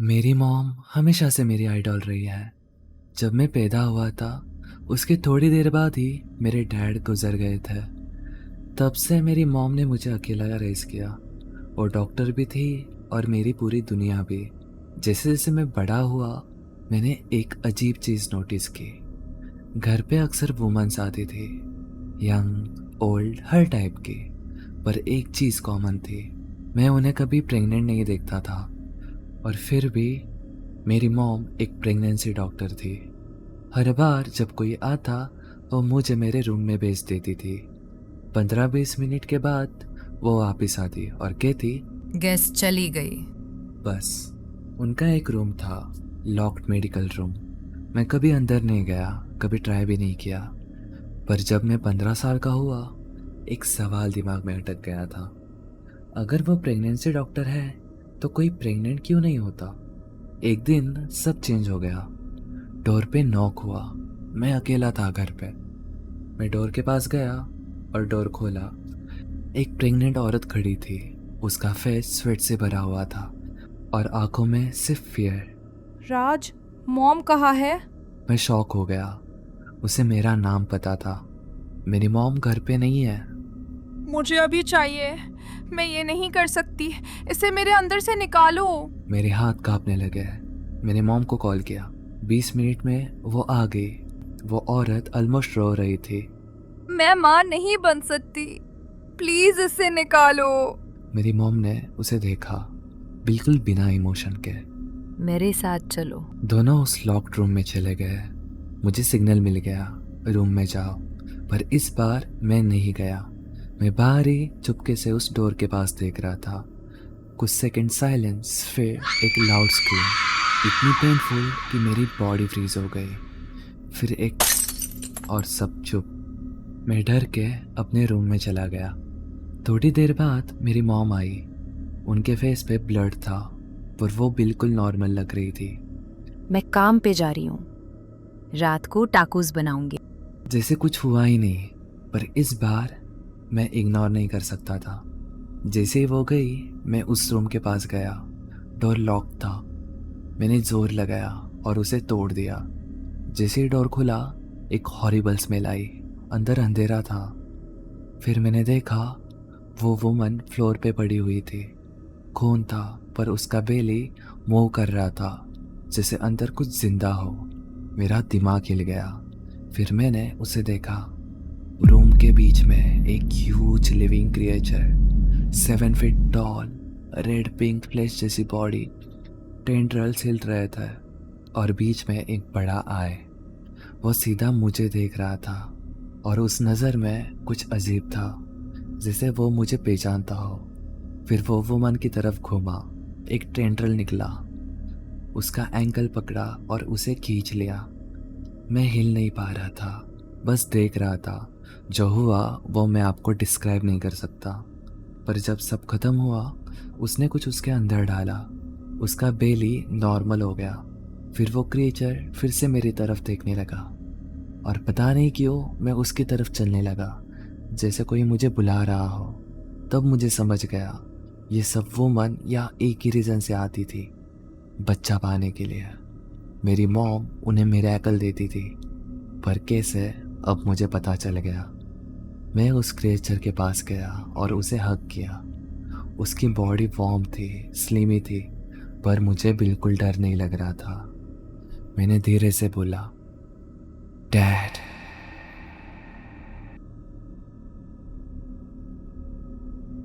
मेरी मॉम हमेशा से मेरी आइडॉल रही है। जब मैं पैदा हुआ था, उसके थोड़ी देर बाद ही मेरे डैड गुजर गए थे। तब से मेरी मॉम ने मुझे अकेला रेस किया। वो डॉक्टर भी थी और मेरी पूरी दुनिया भी। जैसे जैसे मैं बड़ा हुआ, मैंने एक अजीब चीज़ नोटिस की। घर पे अक्सर वुमेन्स आती थी, यंग ओल्ड हर टाइप की। पर एक चीज़ कॉमन थी, मैं उन्हें कभी प्रेग्नेंट नहीं देखता था। और फिर भी मेरी मॉम एक प्रेगनेंसी डॉक्टर थी। हर बार जब कोई आता, वो मुझे मेरे रूम में भेज देती थी। 15-20 मिनट के बाद वो वापस आती और कहती, गेस्ट चली गई। बस। उनका एक रूम था, लॉक्ड मेडिकल रूम। मैं कभी अंदर नहीं गया, कभी ट्राई भी नहीं किया। पर जब मैं 15 साल का हुआ, एक सवाल दिमाग में अटक गया था। अगर वो प्रेगनेंसी डॉक्टर है, तो कोई प्रेग्नेंट क्यों नहीं होता? एक दिन सब चेंज हो गया। डोर पे नॉक हुआ। मैं अकेला था घर पे। मैं डोर के पास गया और डोर खोला। एक प्रेग्नेंट औरत खड़ी थी। उसका फेस स्वेट से भरा हुआ था और आंखों में सिर्फ फियर। राज, मॉम कहाँ है? मैं शॉक हो गया। उसे मेरा नाम पता था। मेरी मॉम घर पे नहीं है। मुझे अभी चाहिए। मैं ये नहीं कर सकती। इसे मेरे अंदर से निकालो। मेरे हाथ कांपने लगे। मैंने मॉम को कॉल किया। 20 मिनट में वो आ गई। वो औरत ऑलमोस्ट रो रही थी। मैं माँ नहीं बन सकती। प्लीज इसे निकालो। मेरी मॉम ने उसे देखा, बिल्कुल बिना इमोशन के। मेरे साथ चलो। दोनों उस लॉक्ड रूम में चले गए। मुझे सिग्नल मिल गया, रूम में जाओ। पर इस बार मैं नहीं गया। मैं बाहर ही चुपके से उस डोर के पास देख रहा था। कुछ सेकंड साइलेंस, फिर एक लाउड स्क्रीम, इतनी पेनफुल कि मेरी बॉडी फ्रीज हो गई। फिर एक और सब चुप। मैं डर के अपने रूम में चला गया। थोड़ी देर बाद मेरी मॉम आई। उनके फेस पे ब्लड था, पर वो बिल्कुल नॉर्मल लग रही थी। मैं काम पे जा रही हूँ। रात को टाकोस बनाऊंगी। जैसे कुछ हुआ ही नहीं। पर इस बार मैं इग्नोर नहीं कर सकता था। जैसे ही वो गई, मैं उस रूम के पास गया। डोर लॉक था। मैंने जोर लगाया और उसे तोड़ दिया। जैसे ही डोर खुला, एक हॉरिबल स्मेल आई। अंदर अंधेरा था। फिर मैंने देखा, वो वुमन फ्लोर पे पड़ी हुई थी। खून था, पर उसका बेली मूव कर रहा था, जैसे अंदर कुछ जिंदा हो। मेरा दिमाग हिल गया। फिर मैंने उसे देखा। रूम के बीच में एक huge living creature, 7 feet tall, red pink flash जैसी बॉडी, टेंड्रल्स हिल रहे थे और बीच में एक बड़ा आई। वो सीधा मुझे देख रहा था और उस नज़र में कुछ अजीब था, जैसे वो मुझे पहचानता हो। फिर वो वुमन की तरफ घूमा। एक टेंड्रल निकला, उसका एंकल पकड़ा और उसे खींच लिया। मैं हिल नहीं पा रहा था, बस देख रहा था। जो हुआ वो मैं आपको डिस्क्राइब नहीं कर सकता। पर जब सब खत्म हुआ, उसने कुछ उसके अंदर डाला। उसका बेली नॉर्मल हो गया। फिर वो क्रिएचर फिर से मेरी तरफ देखने लगा और पता नहीं क्यों मैं उसकी तरफ चलने लगा, जैसे कोई मुझे बुला रहा हो। तब मुझे समझ गया, ये सब वो मन या एक ही रीज़न से आती थी, बच्चा पाने के लिए। मेरी मॉम उन्हें मिरेकल देती थी, पर कैसे, अब मुझे पता चल गया। मैं उस क्रिएचर के पास गया और उसे हग किया। उसकी बॉडी वार्म थी, स्लिमी थी, पर मुझे बिल्कुल डर नहीं लग रहा था। मैंने धीरे से बोला,